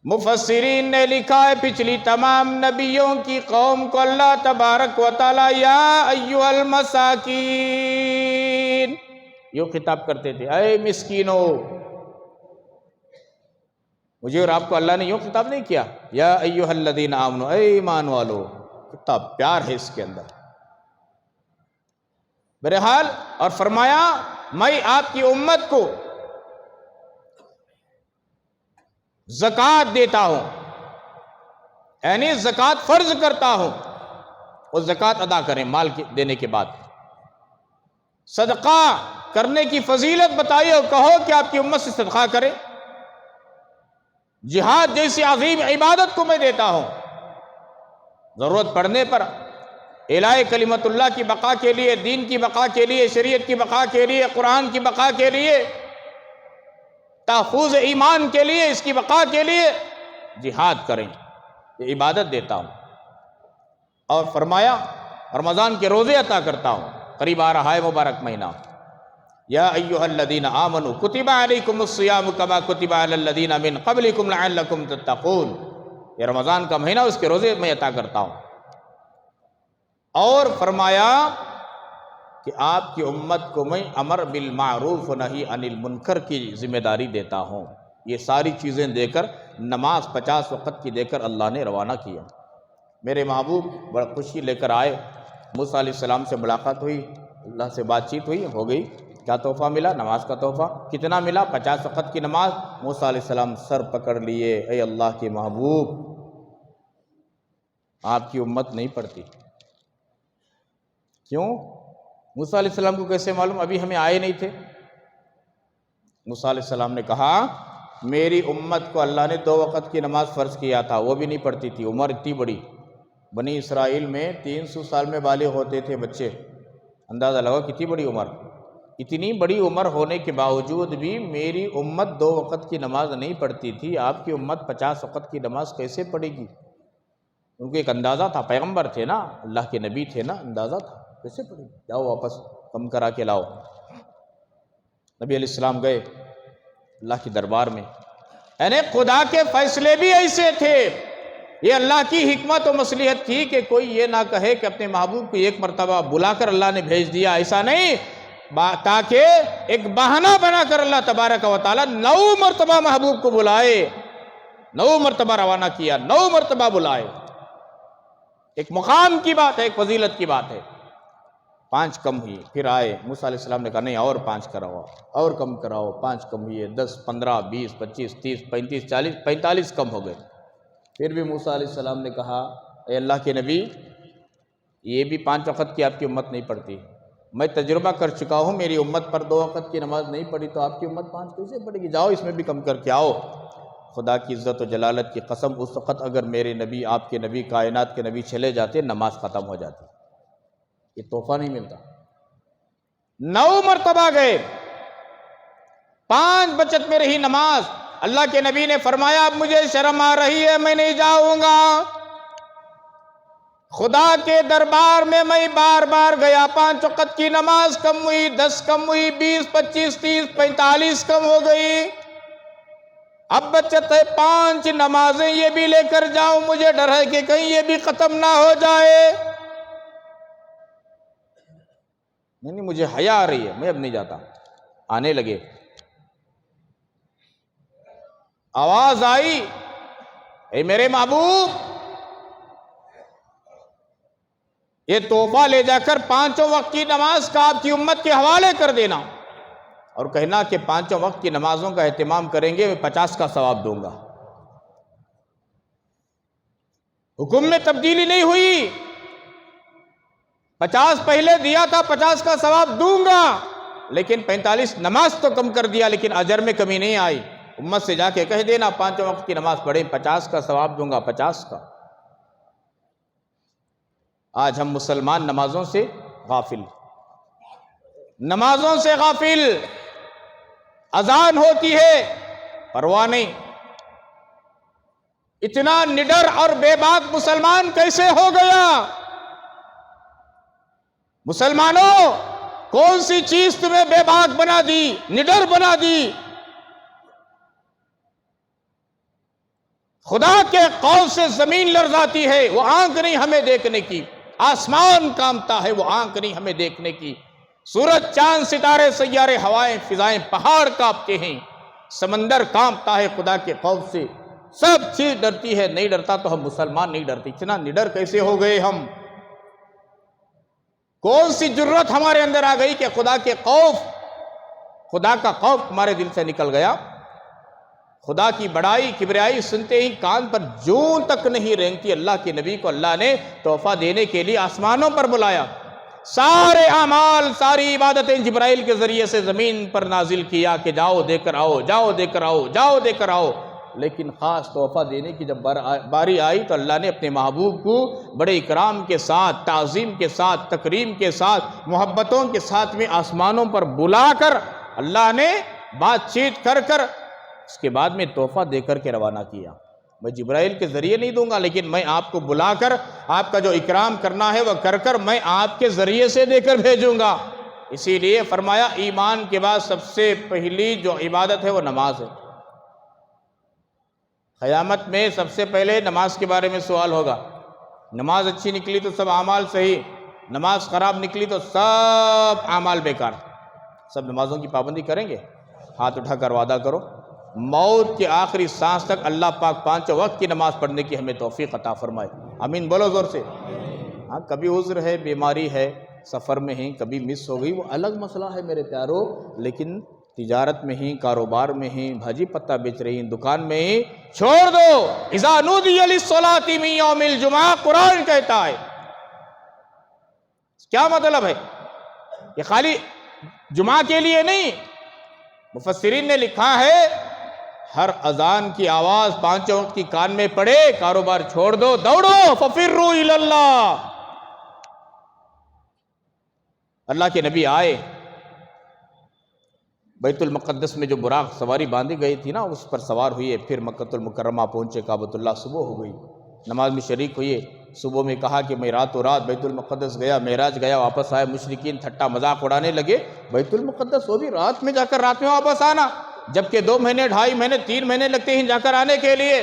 [SPEAKER 1] مفسرین نے لکھا ہے پچھلی تمام نبیوں کی قوم کو اللہ تبارک و تعالیٰ یا ایھا المساکین یوں خطاب کرتے تھے، اے مسکینو۔ مجھے اور آپ کو اللہ نے یوں خطاب نہیں کیا، یا ایھا الذین آمنوا، اے ایمان والو۔ کتنا پیار ہے اس کے اندر۔ بہرحال اور فرمایا میں آپ کی امت کو زکوٰۃ دیتا ہوں، یعنی زکوٰۃ فرض کرتا ہوں، وہ زکوٰۃ ادا کریں مال دینے کے بعد۔ صدقہ کرنے کی فضیلت بتائیے اور کہو کہ آپ کی امت سے صدقہ کرے۔ جہاد جیسی عظیم عبادت کو میں دیتا ہوں، ضرورت پڑنے پر اعلاء کلمت اللہ کی بقا کے لیے، دین کی بقا کے لیے، شریعت کی بقا کے لیے، قرآن کی بقا کے لیے، تحفظ ایمان کے لیے، اس کی بقا کے لیے جہاد کریں، یہ عبادت دیتا ہوں۔ اور فرمایا رمضان کے روزے عطا کرتا ہوں، قریب آ رہا ہے مبارک مہینہ۔ یا ایھا الذین آمنوا کتب علیکم الصیام کما کتب علی الذین من قبلکم لعلکم تتقون۔ یہ رمضان کا مہینہ، اس کے روزے میں عطا کرتا ہوں۔ اور فرمایا کہ آپ کی امت کو میں امر بالمعروف و نہی عن المنکر کی ذمہ داری دیتا ہوں۔ یہ ساری چیزیں دے کر، نماز 50 وقت کی دے کر اللہ نے روانہ کیا۔ میرے محبوب بڑا خوشی لے کر آئے، موسیٰ علیہ السلام سے ملاقات ہوئی، اللہ سے بات چیت ہوئی، ہو گئی۔ کیا تحفہ ملا؟ نماز کا تحفہ۔ کتنا ملا؟ 50 وقت کی نماز۔ موسیٰ علیہ السلام سر پکڑ لیے، اے اللہ کے محبوب آپ کی امت نہیں پڑھتی۔ کیوں؟ موسیٰ علیہ السلام کو کیسے معلوم؟ ابھی ہمیں آئے نہیں تھے۔ موسیٰ علیہ السلام نے کہا میری امت کو اللہ نے 2 وقت کی نماز فرض کیا تھا، وہ بھی نہیں پڑھتی تھی، عمر اتنی بڑی۔ بنی اسرائیل میں 300 سال میں بالغ ہوتے تھے بچے، اندازہ لگاؤ کتنی بڑی عمر۔ اتنی بڑی عمر ہونے کے باوجود بھی میری امت 2 وقت کی نماز نہیں پڑھتی تھی، آپ کی امت 50 وقت کی نماز کیسے پڑھے گی؟ ان کو ایک اندازہ تھا، پیغمبر تھے نا، اللہ کے نبی تھے نا، اندازہ تھا کیسے پڑھے گی؟ جاؤ واپس کم کرا کے لاؤ۔ نبی علیہ السلام گئے اللہ کے دربار میں، یعنی خدا کے فیصلے بھی ایسے تھے۔ یہ اللہ کی حکمت و مصلحت تھی کہ کوئی یہ نہ کہے کہ اپنے محبوب کو ایک مرتبہ بلا کر اللہ نے بھیج دیا، ایسا نہیں، تاکہ ایک بہانہ بنا کر اللہ تبارک و تعالیٰ 9 مرتبہ محبوب کو بلائے، 9 مرتبہ روانہ کیا، 9 مرتبہ بلائے۔ ایک مقام کی بات ہے، ایک فضیلت کی بات ہے۔ 5 کم ہوئی، پھر آئے موسیٰ علیہ السلام نے کہا نہیں اور 5 کراؤ، اور کم کراؤ، 5 کم ہوئے، 10 15 20 25 30 35 40 45 کم ہو گئے۔ پھر بھی موسیٰ علیہ السلام نے کہا اے اللہ کے نبی یہ بھی 5 وقت کی آپ کی امت نہیں پڑھتی، میں تجربہ کر چکا ہوں، میری امت پر 2 وقت کی نماز نہیں پڑھی تو آپ کی امت 5 کیسے پڑھے گی؟ جاؤ اس میں بھی کم کر کے آؤ۔ خدا کی عزت و جلالت کی قسم، اس وقت اگر میرے نبی، آپ کے نبی، کائنات کے نبی چلے جاتے نماز ختم ہو جاتی، یہ تحفہ نہیں ملتا۔ 9 مرتبہ گئے، 5 بچت میں رہی نماز۔ اللہ کے نبی نے فرمایا اب مجھے شرم آ رہی ہے، میں نہیں جاؤں گا۔ خدا کے دربار میں میں بار بار گیا، 5 وقت کی نماز کم ہوئی، 10 کم ہوئی، 20 25 30 45 کم ہو گئی۔ اب بچت ہے 5 نمازیں، یہ بھی لے کر جاؤں، مجھے ڈر ہے کہ کہیں یہ بھی ختم نہ ہو جائے۔ نہیں مجھے حیا آ رہی ہے، میں اب نہیں جاتا۔ آنے لگے، آواز آئی اے میرے محبوب یہ تحفہ لے جا کر 5 وقت کی نماز کا آپ کی امت کے حوالے کر دینا اور کہنا کہ 5 وقت کی نمازوں کا اہتمام کریں گے، میں 50 کا ثواب دوں گا۔ حکم میں تبدیلی نہیں ہوئی، 50 پہلے دیا تھا، 50 کا ثواب دوں گا، لیکن 45 نماز تو کم کر دیا، لیکن اجر میں کمی نہیں آئی۔ امت سے جا کے کہہ دینا 5 وقت کی نماز پڑھیں، 50 کا ثواب دوں گا، 50 کا۔ آج ہم مسلمان نمازوں سے غافل، نمازوں سے غافل، اذان ہوتی ہے پرواہ نہیں۔ اتنا نڈر اور بے باک مسلمان کیسے ہو گیا؟ مسلمانوں کون سی چیز تمہیں بے باک بنا دی، نڈر بنا دی؟ خدا کے قول سے زمین لرزاتی ہے، وہ آنکھ نہیں ہمیں دیکھنے کی، آسمان کانپتا ہے، وہ آنکھ نہیں ہمیں دیکھنے کی، سورج چاند ستارے سیارے ہوائیں فضائیں پہاڑ کانپتے ہیں، سمندر کانپتا ہے خدا کے خوف سے، سب چیز ڈرتی ہے۔ نہیں ڈرتا تو ہم مسلمان نہیں ڈرتے، اتنا نڈر کیسے ہو گئے ہم؟ کون سی جرت ہمارے اندر آ گئی کہ خدا کے خوف، خدا کا خوف ہمارے دل سے نکل گیا؟ خدا کی بڑائی کبریائی سنتے ہی کان پر جوں تک نہیں رینگتی۔ اللہ کے نبی کو اللہ نے تحفہ دینے کے لیے آسمانوں پر بلایا، سارے اعمال ساری عبادتیں جبرائیل کے ذریعے سے زمین پر نازل کیا کہ جاؤ دے کر آؤ، جاؤ دے کر آؤ، جاؤ دے کر آؤ۔ لیکن خاص تحفہ دینے کی جب باری آئی تو اللہ نے اپنے محبوب کو بڑے اکرام کے ساتھ، تعظیم کے ساتھ، تکریم کے ساتھ، محبتوں کے ساتھ میں آسمانوں پر بلا کر اللہ نے بات چیت کر کر اس کے بعد میں تحفہ دے کر کے روانہ کیا۔ میں جبرائیل کے ذریعے نہیں دوں گا، لیکن میں آپ کو بلا کر آپ کا جو اکرام کرنا ہے وہ کر کر میں آپ کے ذریعے سے دے کر بھیجوں گا۔ اسی لیے فرمایا ایمان کے بعد سب سے پہلی جو عبادت ہے وہ نماز ہے۔ قیامت میں سب سے پہلے نماز کے بارے میں سوال ہوگا۔ نماز اچھی نکلی تو سب اعمال صحیح، نماز خراب نکلی تو سب اعمال بیکار۔ سب نمازوں کی پابندی کریں گے؟ ہاتھ اٹھا کر وعدہ کرو موت کے آخری سانس تک اللہ پاک 5 وقت کی نماز پڑھنے کی ہمیں توفیق عطا فرمائے۔ آمین بولو زور سے۔ ہاں کبھی عذر ہے، بیماری ہے، سفر میں ہیں، کبھی مس ہو گئی، وہ الگ مسئلہ ہے میرے پیارو، لیکن تجارت میں ہی، کاروبار میں ہی، بھاجی پتہ بیچ رہی ہیں، دکان میں ہی، چھوڑ دو۔ اذا نودی للصلاۃ من یوم الجمعہ، قرآن کہتا ہے۔ کیا مطلب ہے؟ یہ خالی جمعہ کے لیے نہیں، مفسرین نے لکھا ہے ہر اذان کی آواز 5 وقت کی کان میں پڑے، کاروبار چھوڑ دو، دوڑو، ففروا الی اللہ۔ اللہ کے نبی آئے، بیت المقدس میں جو براق سواری باندھی گئی تھی نا اس پر سوار ہوئے، پھر مکۃ المکرمہ پہنچے، کعبۃ اللہ صبح ہو گئی، نماز میں شریک ہوئے۔ صبح میں کہا کہ میں راتوں رات بیت المقدس گیا، معراج گیا، واپس آئے، مشرکین ٹھٹا مذاق اڑانے لگے، بیت المقدس وہ بھی رات میں جا کر رات میں واپس آنا، جبکہ 2 مہینے 2.5 مہینے 3 مہینے لگتے ہیں جا کر آنے کے لیے۔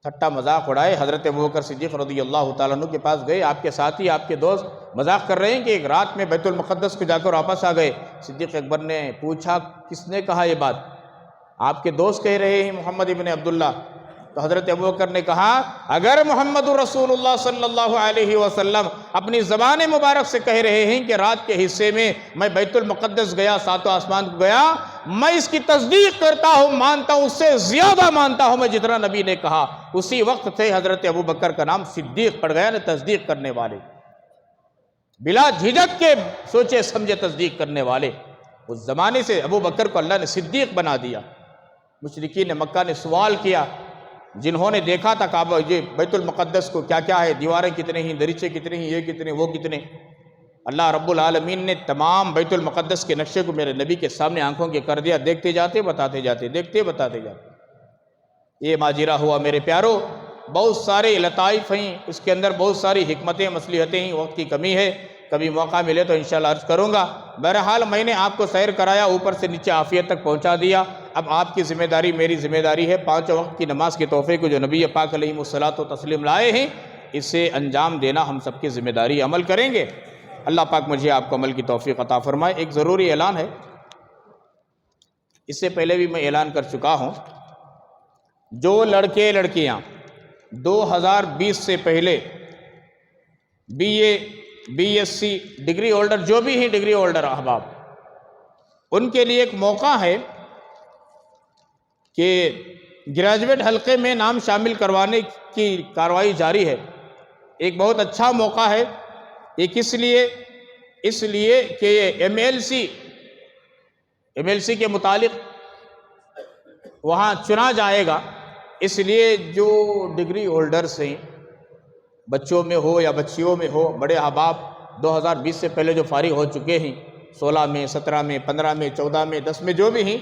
[SPEAKER 1] ٹھٹا مذاق اڑائے۔ حضرت ابوبکر صدیق رضی اللہ تعالیٰ عنہ کے پاس گئے، آپ کے ساتھی، آپ کے دوست مذاق کر رہے ہیں کہ ایک رات میں بیت المقدس کو جا کر واپس آ گئے۔ صدیق اکبر نے پوچھا کس نے کہا یہ بات؟ آپ کے دوست کہہ رہے ہیں محمد ابن عبداللہ۔ تو حضرت ابوبکر نے کہا اگر محمد رسول اللہ صلی اللہ علیہ وسلم اپنی زبان مبارک سے کہہ رہے ہیں کہ رات کے حصے میں میں بیت المقدس گیا، ساتوں آسمان کو گیا، میں اس کی تصدیق کرتا ہوں، مانتا ہوں، اس سے زیادہ مانتا ہوں میں جتنا نبی نے کہا۔ اسی وقت سے حضرت ابوبکر کا نام صدیق پڑ گیا، تصدیق کرنے والے، بلا جھجک کے سوچے سمجھے تصدیق کرنے والے۔ اس زمانے سے ابوبکر کو اللہ نے صدیق بنا دیا۔ مشرکین مکہ نے سوال کیا، جنہوں نے دیکھا تھا کعبہ یہ بیت المقدس کو کیا کیا ہے، دیواریں کتنے ہیں، دریچے کتنے ہیں، یہ کتنے وہ کتنے، اللہ رب العالمین نے تمام بیت المقدس کے نقشے کو میرے نبی کے سامنے آنکھوں کے کر دیا، دیکھتے جاتے بتاتے جاتے، دیکھتے بتاتے جاتے۔ یہ ماجرا ہوا میرے پیارو، بہت سارے لطائف ہیں اس کے اندر، بہت ساری حکمتیں مصلحتیں ہیں، وقت کی کمی ہے، کبھی موقع ملے تو انشاءاللہ عرض کروں گا۔ بہرحال میں نے آپ کو سیر کرایا، اوپر سے نیچے عافیت تک پہنچا دیا۔ اب آپ کی ذمہ داری، میری ذمہ داری ہے، 5 وقت کی نماز کے تحفے کو جو نبی پاک علیہ الصلوۃ والتسلیم لائے ہیں، اسے انجام دینا ہم سب کی ذمہ داری، عمل کریں گے۔ اللہ پاک مجھے آپ کو عمل کی توفیق عطا فرمائے۔ ایک ضروری اعلان ہے، اس سے پہلے بھی میں اعلان کر چکا ہوں، جو لڑکے لڑکیاں 2020 سے پہلے B S C degree holder, جو بھی ہیں ڈگری ہولڈر احباب، ان کے لیے ایک موقع ہے کہ گریجویٹ حلقے میں نام شامل کروانے کی کارروائی جاری ہے۔ ایک بہت اچھا موقع ہے، ایک اس لیے کہ ایم ایل سی کے متعلق وہاں چنا جائے گا، اس لیے جو ڈگری ہولڈرز ہیں، بچوں میں ہو یا بچیوں میں ہو، بڑے احباب 2020 سے پہلے جو فارغ ہو چکے ہیں، 16 میں، 17 میں، 15 میں، 14 میں، 10 میں، جو بھی ہیں،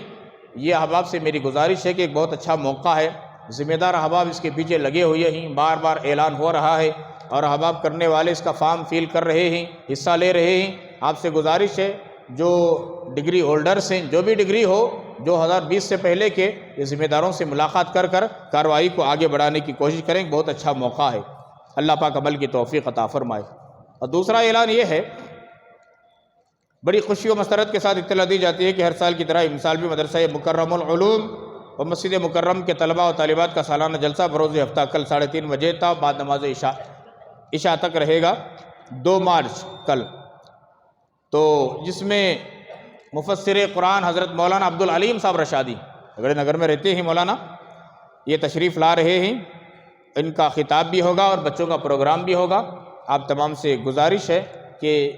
[SPEAKER 1] یہ احباب سے میری گزارش ہے کہ ایک بہت اچھا موقع ہے، ذمہ دار احباب اس کے پیچھے لگے ہوئے ہیں، بار بار اعلان ہو رہا ہے، اور احباب کرنے والے اس کا فارم فل کر رہے ہیں، حصہ لے رہے ہیں۔ آپ سے گزارش ہے، جو ڈگری ہولڈرز ہیں، جو بھی ڈگری ہو، 2020 سے پہلے کے، یہ ذمہ داروں سے ملاقات کر کارروائی کو آگے بڑھانے کی کوشش کریں۔ بہت اچھا موقع ہے، اللہ پاک عمل کی توفیق عطا فرمائے۔ اور دوسرا اعلان یہ ہے، بڑی خوشی و مسرت کے ساتھ اطلاع دی جاتی ہے کہ ہر سال کی طرح اس سال بھی مدرسہ مکرم العلوم اور مسجد مکرم کے طلباء و طالبات کا سالانہ جلسہ بروز ہفتہ کل 3:30 بجے تا بعد نماز عشاء تک رہے گا، 2 مارچ کل، تو جس میں مفسر قرآن حضرت مولانا عبدالعلیم صاحب رشادی گڑھ نگر میں رہتے ہیں، مولانا یہ تشریف لا رہے ہیں، ان کا خطاب بھی ہوگا اور بچوں کا پروگرام بھی ہوگا۔ آپ تمام سے گزارش ہے کہ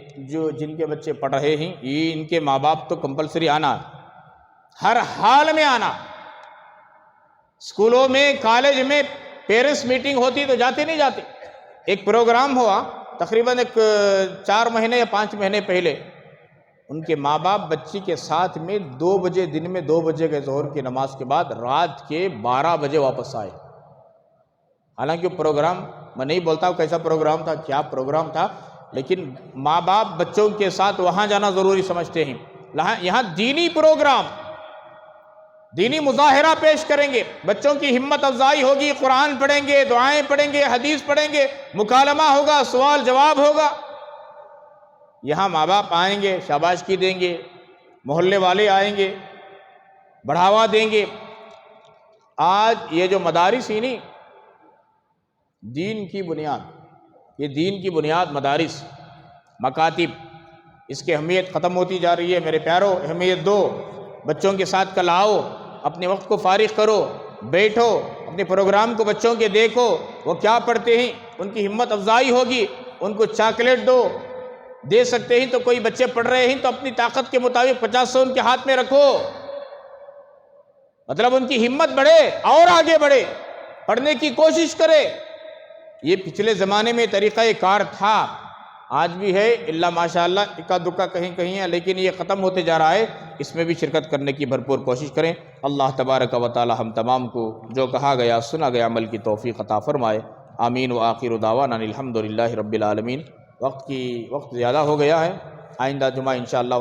[SPEAKER 1] جن کے بچے پڑھ رہے ہیں، یہ ان کے ماں باپ تو کمپلسری آنا، ہر حال میں آنا۔ اسکولوں میں، کالج میں پیرنٹس میٹنگ ہوتی تو جاتے نہیں جاتے۔ ایک پروگرام ہوا تقریباً 4 مہینے یا 5 مہینے پہلے، ان کے ماں باپ بچی کے ساتھ میں 2 بجے، دن میں 2 بجے کے ظہر کی نماز کے بعد رات کے 12 بجے واپس آئے۔ حالانکہ پروگرام میں نہیں بولتا ہوں کیسا پروگرام تھا، کیا پروگرام تھا، لیکن ماں باپ بچوں کے ساتھ وہاں جانا ضروری سمجھتے ہیں۔ یہاں دینی پروگرام، دینی مظاہرہ پیش کریں گے، بچوں کی ہمت افزائی ہوگی، قرآن پڑھیں گے، دعائیں پڑھیں گے، حدیث پڑھیں گے، مکالمہ ہوگا، سوال جواب ہوگا۔ یہاں ماں باپ آئیں گے، شاباشی دیں گے، محلے والے آئیں گے، بڑھاوا دیں گے۔ آج یہ جو مدارس ہی نہیں، دین کی بنیاد، یہ دین کی بنیاد مدارس، مکاتب، اس کی اہمیت ختم ہوتی جا رہی ہے۔ میرے پیارو، اہمیت دو، بچوں کے ساتھ کل آؤ، اپنے وقت کو فارغ کرو، بیٹھو، اپنے پروگرام کو بچوں کے دیکھو، وہ کیا پڑھتے ہیں، ان کی ہمت افزائی ہوگی، ان کو چاکلیٹ دو، دے سکتے ہیں تو کوئی بچے پڑھ رہے ہیں تو اپنی طاقت کے مطابق 50 ان کے ہاتھ میں رکھو، مطلب ان کی ہمت بڑھے اور آگے بڑھے، پڑھنے کی کوشش کرے۔ یہ پچھلے زمانے میں طریقہ کار تھا، آج بھی ہے، اللہ ماشاءاللہ اکا دکا کہیں کہیں ہے، لیکن یہ ختم ہوتے جا رہا ہے۔ اس میں بھی شرکت کرنے کی بھرپور کوشش کریں۔ اللہ تبارک و تعالی ہم تمام کو جو کہا گیا سنا گیا عمل کی توفیق عطا فرمائے۔ آمین و آخر دعوانا الحمدللہ رب العالمین۔ وقت زیادہ ہو گیا ہے، آئندہ جمعہ انشاءاللہ